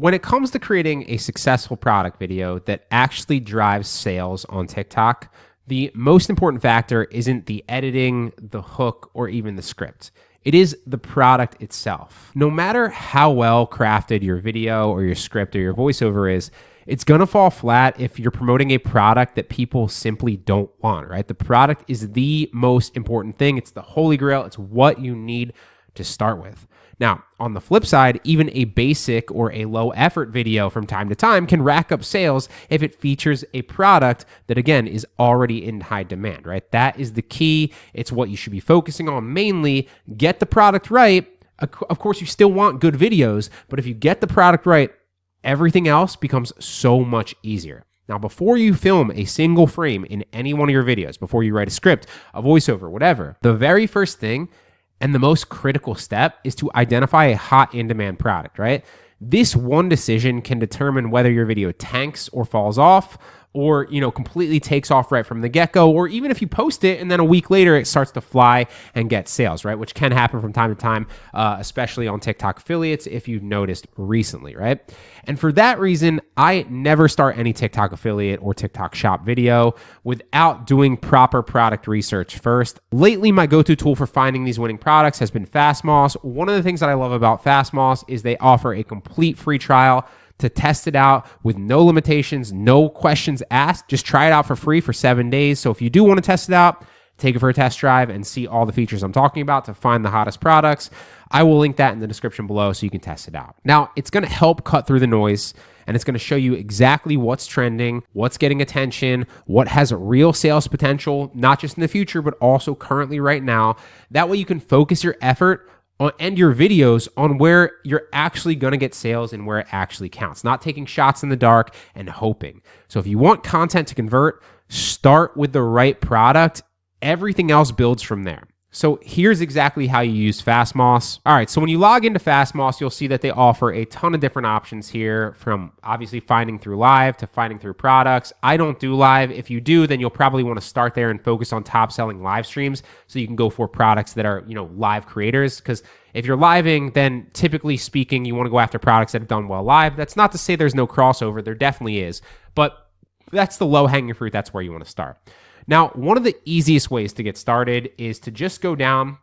When it comes to creating a successful product video that actually drives sales on TikTok, the most important factor isn't the editing, the hook, or even the script. It is the product itself. No matter how well crafted your video or your script or your voiceover is, it's going to fall flat if you're promoting a product that people simply don't want, right? The product is the most important thing. It's the holy grail. It's what you need to start with. Now, on the flip side, even a basic or a low effort video from time to time can rack up sales if it features a product that, again, is already in high demand, right? That is the key. It's what you should be focusing on mainly. Get the product right. Of course, you still want good videos, but if you get the product right, everything else becomes so much easier. Now, before you film a single frame in any one of your videos, before you write a script, a voiceover, whatever, the very first thing and the most critical step is to identify a hot in-demand product, right? This one decision can determine whether your video tanks or falls off, or completely takes off right from the get-go, or even if you post it and then a week later it starts to fly and get sales, right? Which can happen from time to time, especially on TikTok affiliates, if you've noticed recently, right? And for that reason, I never start any TikTok affiliate or TikTok shop video without doing proper product research first. Lately, my go-to tool for finding these winning products has been Fastmoss. One of the things that I love about Fastmoss is they offer a complete free trial to test it out with no limitations, no questions asked. Just try it out for free for 7 days. So if you do want to test it out, take it for a test drive and see all the features I'm talking about to find the hottest products. I will link that in the description below so you can test it out. Now, it's going to help cut through the noise, and it's going to show you exactly what's trending, what's getting attention, what has real sales potential, not just in the future, but also currently right now. That way you can focus your effort and your videos on where you're actually going to get sales and where it actually counts, not taking shots in the dark and hoping. So if you want content to convert, start with the right product. Everything else builds from there. So here's exactly how you use Fastmoss. All right, so when you log into Fastmoss, you'll see that they offer a ton of different options here, from obviously finding through live to finding through products. I don't do live. If you do, then you'll probably want to start there and focus on top selling live streams so you can go for products that are, live creators. Because if you're living, then typically speaking, you want to go after products that have done well live. That's not to say there's no crossover. There definitely is. But that's the low-hanging fruit. That's where you want to start. Now, one of the easiest ways to get started is to just go down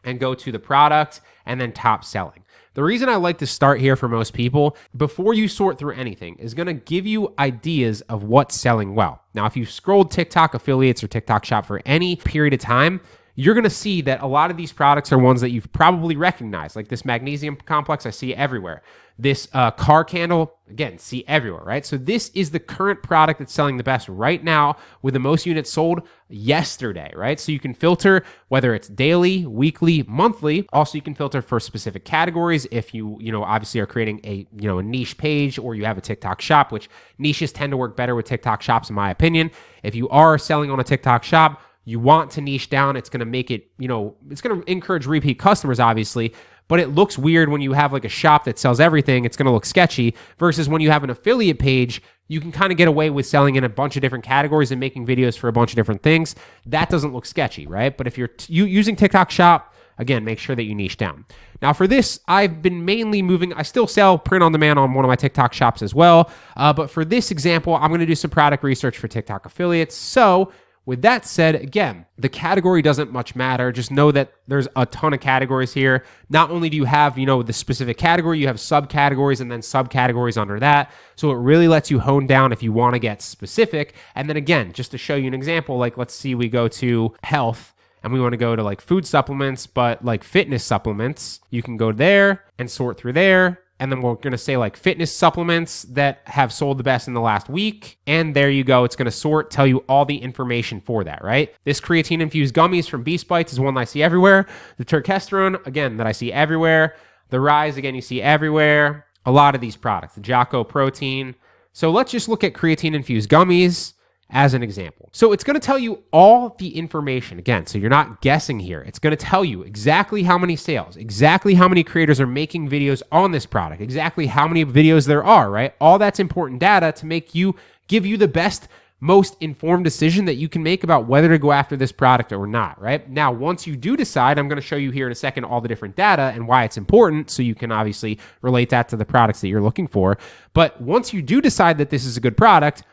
and go to the product and then top selling. The reason I like to start here for most people, before you sort through anything, is going to give you ideas of what's selling well. Now, if you've scrolled TikTok affiliates or TikTok shop for any period of time, you're going to see that a lot of these products are ones that you've probably recognized, like this magnesium complex I see everywhere. This car candle, again, see everywhere, right? So this is the current product that's selling the best right now with the most units sold yesterday, right? So you can filter whether it's daily, weekly, monthly. Also, you can filter for specific categories if you obviously are creating a niche page, or you have a TikTok shop, which niches tend to work better with TikTok shops, in my opinion. If you are selling on a TikTok shop, you want to niche down. It's going to make it, it's going to encourage repeat customers, obviously, but it looks weird when you have like a shop that sells everything. It's going to look sketchy versus when you have an affiliate page, you can kind of get away with selling in a bunch of different categories and making videos for a bunch of different things. That doesn't look sketchy, right? But if you're using TikTok shop, again, make sure that you niche down. Now for this, I've been mainly moving, I still sell print on demand on one of my TikTok shops as well. But for this example, I'm going to do some product research for TikTok affiliates. So with that said, again, the category doesn't much matter. Just know that there's a ton of categories here. Not only do you have, the specific category, you have subcategories and then subcategories under that. So it really lets you hone down if you want to get specific. And then again, just to show you an example, like let's see, we go to health and we want to go to like food supplements, but like fitness supplements, you can go there and sort through there. And then we're going to say like fitness supplements that have sold the best in the last week. And there you go. It's going to tell you all the information for that, right? This creatine infused gummies from Beast Bites is one that I see everywhere. The turkesterone, again, that I see everywhere. The Rise, again, you see everywhere. A lot of these products, the Jocko protein. So let's just look at creatine infused gummies as an example. So it's going to tell you all the information again. So you're not guessing here. It's going to tell you exactly how many sales, exactly how many creators are making videos on this product, exactly how many videos there are, right? All that's important data to give you the best most informed decision that you can make about whether to go after this product or not, right? Now, once you do decide, I'm going to show you here in a second all the different data and why it's important, so you can obviously relate that to the products that you're looking for. But once you do decide that this is a good product,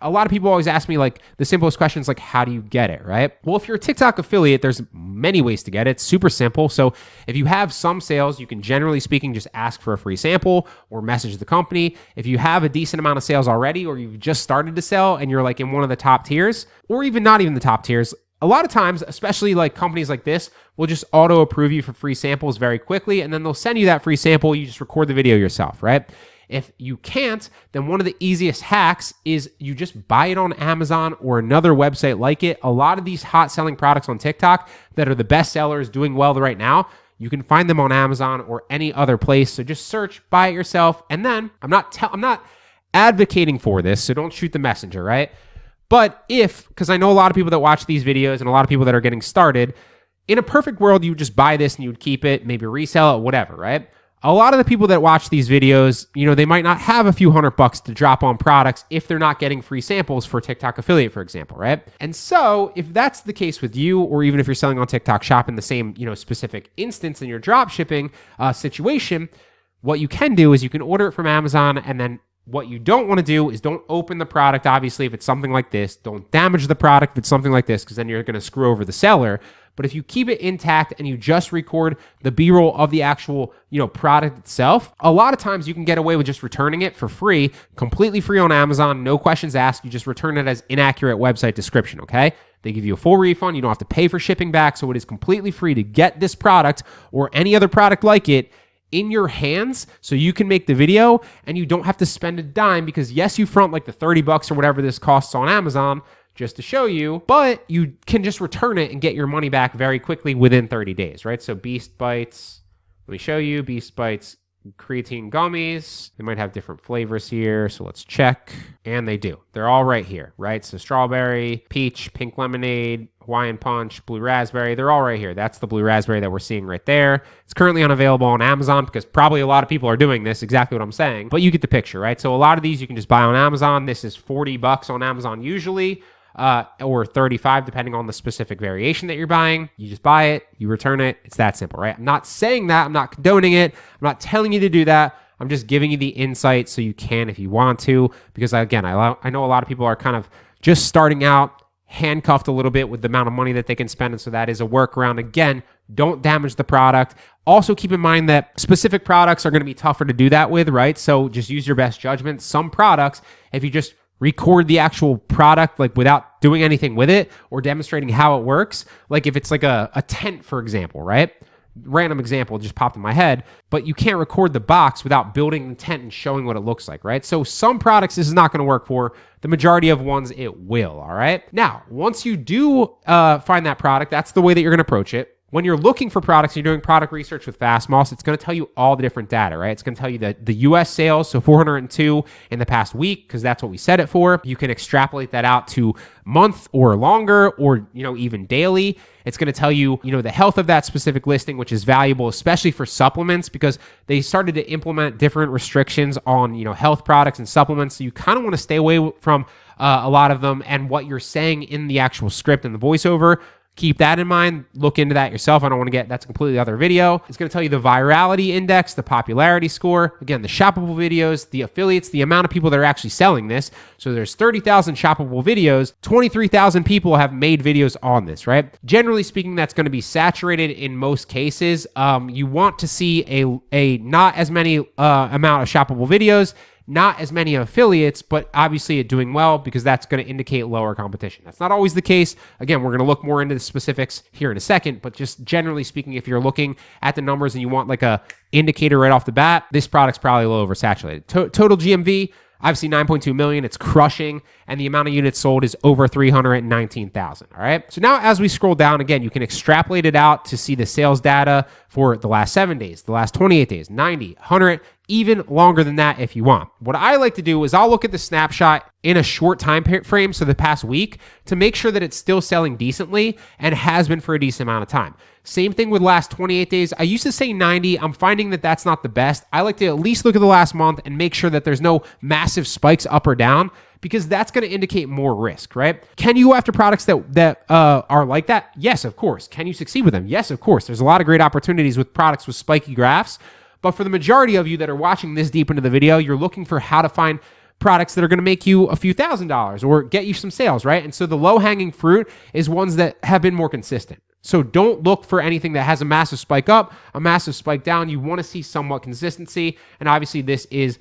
a lot of people always ask me like the simplest questions like, how do you get it, right? Well, if you're a TikTok affiliate, there's many ways to get it. It's super simple. So if you have some sales, you can generally speaking just ask for a free sample or message the company. If you have a decent amount of sales already, or you've just started to sell and you're like in one of the top tiers, or even not even the top tiers, a lot of times, especially like companies like this, will just auto approve you for free samples very quickly. And then they'll send you that free sample. You just record the video yourself, right? If you can't, then one of the easiest hacks is you just buy it on Amazon or another website like it. A lot of these hot selling products on TikTok that are the best sellers doing well right now, you can find them on Amazon or any other place. So just search, buy it yourself. And then I'm not advocating for this, so don't shoot the messenger, right? But because I know a lot of people that watch these videos and a lot of people that are getting started, in a perfect world, you would just buy this and you would keep it, maybe resell it, whatever, right? A lot of the people that watch these videos, they might not have a few $100 to drop on products if they're not getting free samples for TikTok affiliate, for example, right? And so if that's the case with you, or even if you're selling on TikTok Shop in the same, specific instance in your drop shipping situation, what you can do is you can order it from Amazon, and then what you don't want to do is don't open the product. Obviously, if it's something like this, don't damage the product if it's something like this, because then you're going to screw over the seller. But if you keep it intact and you just record the B-roll of the actual, product itself, a lot of times you can get away with just returning it for free, completely free on Amazon, no questions asked. You just return it as inaccurate website description, okay? They give you a full refund. You don't have to pay for shipping back, so it is completely free to get this product or any other product like it in your hands, so you can make the video and you don't have to spend a dime, because yes, you front like the $30 or whatever this costs on Amazon just to show you, but you can just return it and get your money back very quickly within 30 days, right? So Beast Bites, let me show you Beast Bites creatine gummies. They might have different flavors here, so let's check. And they do. They're all right here, right? So strawberry, peach, pink lemonade, Hawaiian punch, blue raspberry, they're all right here. That's the blue raspberry that we're seeing right there. It's currently unavailable on Amazon because probably a lot of people are doing this, exactly what I'm saying, but you get the picture, right? So a lot of these you can just buy on Amazon. This is $40 on Amazon usually, or $35 depending on the specific variation that you're buying. You just buy it, you return it. It's that simple, right? I'm not saying that. I'm not condoning it. I'm not telling you to do that. I'm just giving you the insight so you can if you want to, because again, I know a lot of people are kind of just starting out, handcuffed a little bit with the amount of money that they can spend. And so that is a workaround. Again, don't damage the product. Also keep in mind that specific products are going to be tougher to do that with, right? So just use your best judgment. Some products, if you just record the actual product like without doing anything with it or demonstrating how it works, like if it's like a tent, for example, right? Random example just popped in my head, but you can't record the box without building the tent and showing what it looks like, right? So some products this is not going to work for. The majority of ones it will, all right? Now, once you do find that product, that's the way that you're going to approach it. When you're looking for products, you're doing product research with Fastmoss, it's going to tell you all the different data, right? It's going to tell you the US sales, so 402 in the past week, because that's what we set it for. You can extrapolate that out to month or longer, or even daily. It's going to tell you, the health of that specific listing, which is valuable, especially for supplements, because they started to implement different restrictions on, health products and supplements. So you kind of want to stay away from a lot of them, and what you're saying in the actual script and the voiceover. Keep that in mind. Look into that yourself. I don't want to that's a completely other video. It's going to tell you the virality index, the popularity score, again, the shoppable videos, the affiliates, the amount of people that are actually selling this. So there's 30,000 shoppable videos. 23,000 people have made videos on this, right? Generally speaking, that's going to be saturated in most cases. You want to see a not as many amount of shoppable videos, not as many affiliates, but obviously it doing well, because that's going to indicate lower competition. That's not always the case. Again, we're going to look more into the specifics here in a second, but just generally speaking, if you're looking at the numbers and you want like a indicator right off the bat, this product's probably a little oversaturated. Total GMV, obviously 9.2 million, it's crushing, and the amount of units sold is over 319,000, all right? So now as we scroll down, again, you can extrapolate it out to see the sales data for the last 7 days, the last 28 days, 90, 100, even longer than that if you want. What I like to do is I'll look at the snapshot in a short time frame, so the past week, to make sure that it's still selling decently and has been for a decent amount of time. Same thing with last 28 days. I used to say 90. I'm finding that that's not the best. I like to at least look at the last month and make sure that there's no massive spikes up or down. because that's going to indicate more risk, right? Can you go after products that are like that? Yes, of course. Can you succeed with them? Yes, of course. There's a lot of great opportunities with products with spiky graphs, but for the majority of you that are watching this deep into the video, you're looking for how to find products that are going to make you a few $1,000s or get you some sales, right? And so the low-hanging fruit is ones that have been more consistent. So don't look for anything that has a massive spike up, a massive spike down. You want to see somewhat consistency, and obviously this is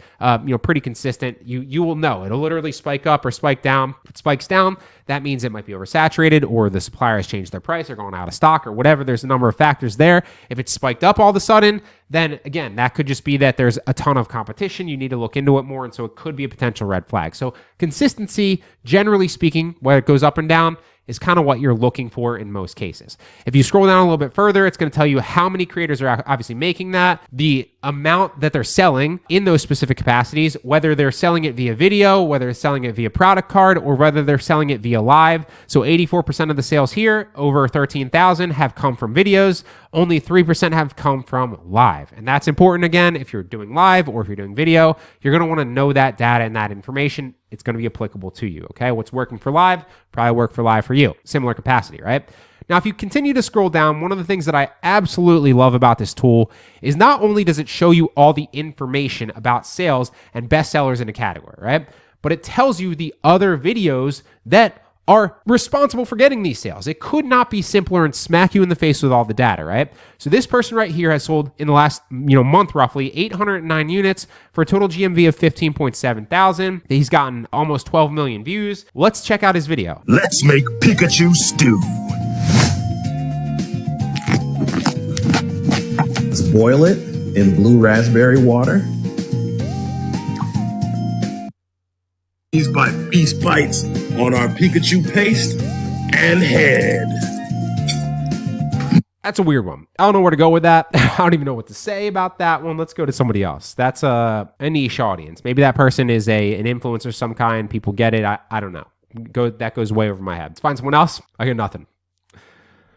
pretty consistent. You will know it'll literally spike up or spike down. If it spikes down, that means it might be oversaturated, or the supplier has changed their price, or going out of stock, or whatever. There's a number of factors there. If it's spiked up all of a sudden, then again, that could just be that there's a ton of competition. You need to look into it more, and so it could be a potential red flag. So consistency, generally speaking, where it goes up and down, is kind of what you're looking for in most cases. If you scroll down a little bit further, it's going to tell you how many creators are obviously making that, the amount that they're selling in those specific capacities, whether they're selling it via video, whether they're selling it via product card, or whether they're selling it via live. So 84% of the sales here, over 13,000, have come from videos. Only 3% have come from live. And that's important. Again, if you're doing live or if you're doing video, you're going to want to know that data and that information. It's going to be applicable to you, okay? What's working for live, probably work for live for you. Similar capacity, right? Now, if you continue to scroll down, one of the things that I absolutely love about this tool is not only does it show you all the information about sales and bestsellers in a category, right? But it tells you the other videos that are responsible for getting these sales. It could not be simpler and smack you in the face with all the data, right? So this person right here has sold in the last month roughly 809 units for a total GMV of 15.7 thousand. He's gotten almost 12 million views. Let's check out his video. Let's make Pikachu stew. Let's boil it in blue raspberry water. Piece by piece bites on our Pikachu paste and head. That's a weird one. I don't know where to go with that. I don't even know what to say about that one. Let's go to somebody else. That's a niche audience. Maybe that person is an influencer of some kind. People get it. I don't know. That goes way over my head. Let's find someone else. I hear nothing.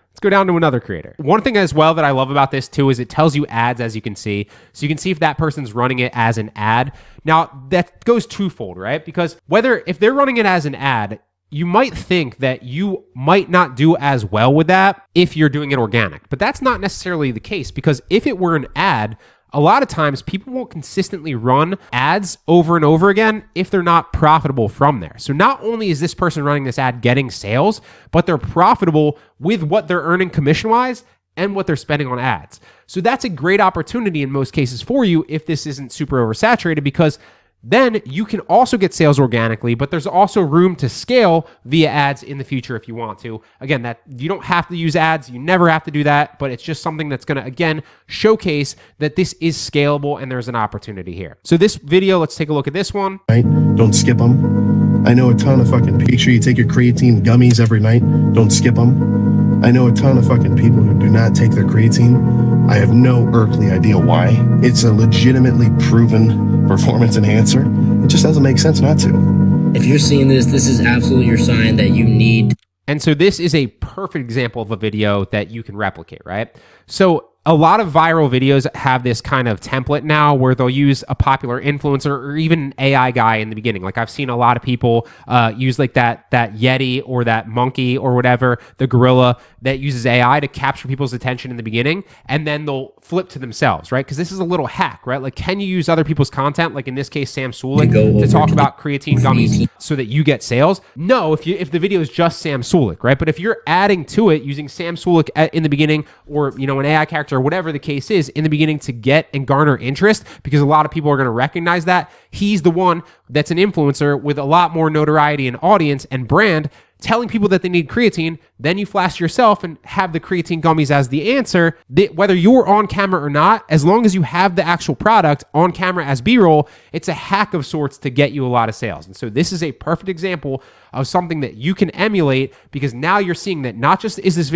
Let's go down to another creator. One thing as well that I love about this too is it tells you ads, as you can see. So you can see if that person's running it as an ad. Now that goes twofold, right? Because if they're running it as an ad, you might think that you might not do as well with that if you're doing it organic. But that's not necessarily the case, because if it were an ad, a lot of times people won't consistently run ads over and over again if they're not profitable from there. So not only is this person running this ad getting sales, but they're profitable with what they're earning commission-wise and what they're spending on ads. So that's a great opportunity in most cases for you if this isn't super oversaturated, because then you can also get sales organically, but there's also room to scale via ads in the future if you want to. Again, that you don't have to use ads. You never have to do that, but it's just something that's going to, again, showcase that this is scalable and there's an opportunity here. So this video, let's take a look at this one. Right? Don't skip them. I know a ton of fucking, make sure you take your creatine gummies every night. Don't skip them. I know a ton of fucking people who do not take their creatine. I have no earthly idea why. It's a legitimately proven performance enhancer. It just doesn't make sense not to. If you're seeing this, this is absolutely your sign that you need. And so this is a perfect example of a video that you can replicate, right? So a lot of viral videos have this kind of template now where they'll use a popular influencer or even an AI guy in the beginning. Like I've seen a lot of people use like that Yeti or that monkey or whatever, the gorilla that uses AI to capture people's attention in the beginning, and then they'll flip to themselves, right? Because this is a little hack, right? Like, can you use other people's content, like in this case, Sam Sulik, to talk about creatine gummies so that you get sales? No, if the video is just Sam Sulik, right? But if you're adding to it using Sam Sulik in the beginning, or an AI character, or whatever the case is in the beginning to get and garner interest, because a lot of people are going to recognize that he's the one that's an influencer with a lot more notoriety and audience and brand telling people that they need creatine, then you flash yourself and have the creatine gummies as the answer. Whether you're on camera or not, as long as you have the actual product on camera as B-roll, it's a hack of sorts to get you a lot of sales. And so this is a perfect example of something that you can emulate, because now you're seeing that not just is this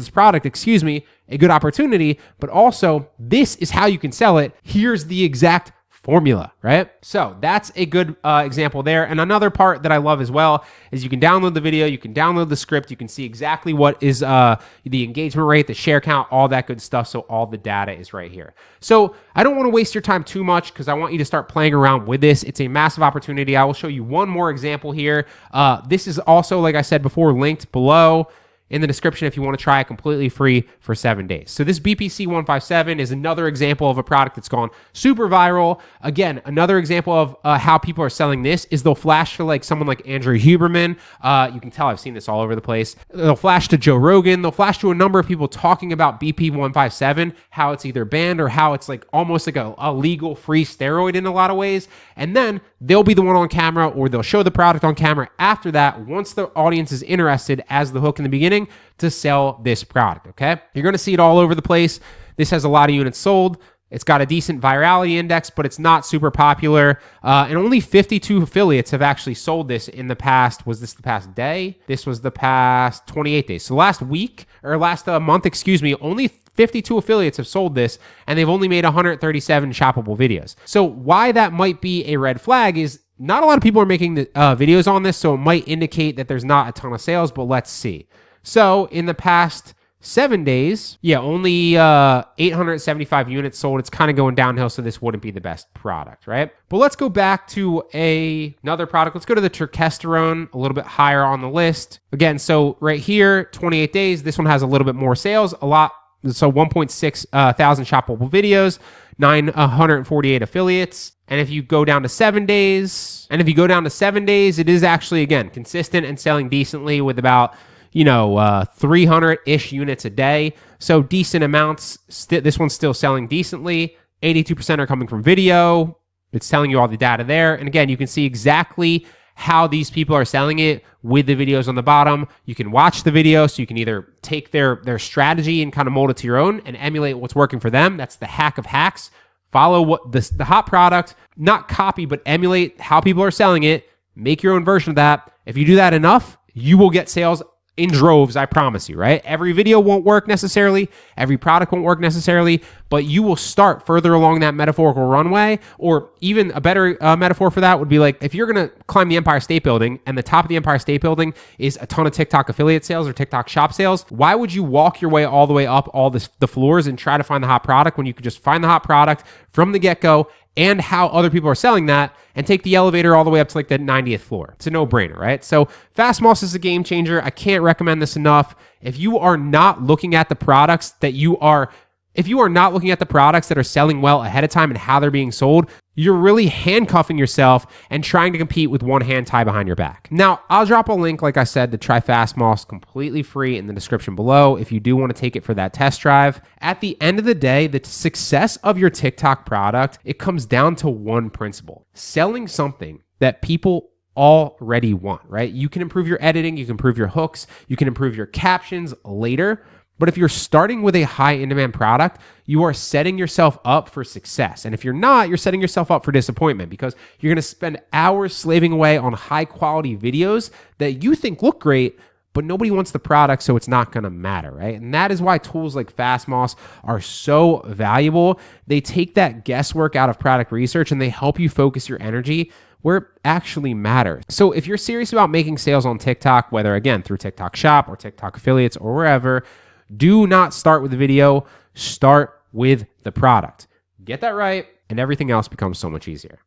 product, a good opportunity, but also this is how you can sell it. Here's the exact formula, right? So that's a good example there. And another part that I love as well is you can download the video, you can download the script, you can see exactly what is the engagement rate, the share count, all that good stuff. So all the data is right here. So I don't want to waste your time too much because I want you to start playing around with this. It's a massive opportunity. I will show you one more example here. This is also, like I said before, linked below in the description if you want to try it completely free for 7 days. So this BPC 157 is another example of a product that's gone super viral. Again, another example of how people are selling this is they'll flash to like someone like Andrew Huberman. You can tell I've seen this all over the place. They'll flash to Joe Rogan. They'll flash to a number of people talking about BP 157, how it's either banned or how it's like almost like a legal free steroid in a lot of ways. And then they'll be the one on camera, or they'll show the product on camera after that, once the audience is interested, as the hook in the beginning, to sell this product, okay? You're going to see it all over the place. This has a lot of units sold. It's got a decent virality index, but it's not super popular. And only 52 affiliates have actually sold this in the past. Was this the past day? This was the past 28 days. So last week, or last month, excuse me, only 52 affiliates have sold this, and they've only made 137 shoppable videos. So why that might be a red flag is not a lot of people are making the videos on this, so it might indicate that there's not a ton of sales, but let's see. So in the past 7 days, only 875 units sold. It's kind of going downhill, so this wouldn't be the best product, right? But let's go back to another product. Let's go to the turkesterone, a little bit higher on the list. Again, so right here, 28 days, this one has a little bit more sales, a lot. So 1.6 thousand shoppable videos, 948 affiliates. And if you go down to 7 days, it is actually, again, consistent and selling decently with about 300-ish units a day. So decent amounts. This one's still selling decently. 82% are coming from video. It's telling you all the data there. And again, you can see exactly how these people are selling it with the videos on the bottom. You can watch the video, so you can either take their strategy and kind of mold it to your own and emulate what's working for them. That's the hack of hacks. Follow what the hot product, not copy, but emulate how people are selling it. Make your own version of that. If you do that enough, you will get sales in droves, I promise you, right? Every video won't work necessarily. Every product won't work necessarily, but you will start further along that metaphorical runway. Or even a better metaphor for that would be like, if you're going to climb the Empire State Building and the top of the Empire State Building is a ton of TikTok affiliate sales or TikTok shop sales, why would you walk your way all the way up all the floors and try to find the hot product when you could just find the hot product from the get-go and how other people are selling that and take the elevator all the way up to like the 90th floor? It's a no-brainer, right? So Fast Moss is a game changer. I can't recommend this enough. If you are not looking at the products that are selling well ahead of time and how they're being sold, you're really handcuffing yourself and trying to compete with one hand tied behind your back. Now, I'll drop a link, like I said, to try Fast Moss completely free in the description below if you do want to take it for that test drive. At the end of the day, the success of your TikTok product, it comes down to one principle: selling something that people already want, right? You can improve your editing, you can improve your hooks, you can improve your captions later. But if you're starting with a high in-demand product, you are setting yourself up for success. And if you're not, you're setting yourself up for disappointment, because you're going to spend hours slaving away on high-quality videos that you think look great, but nobody wants the product, so it's not going to matter, right? And that is why tools like Fast Moss are so valuable. They take that guesswork out of product research and they help you focus your energy where it actually matters. So if you're serious about making sales on TikTok, whether again through TikTok Shop or TikTok affiliates or wherever, do not start with the video, start with the product. Get that right, and everything else becomes so much easier.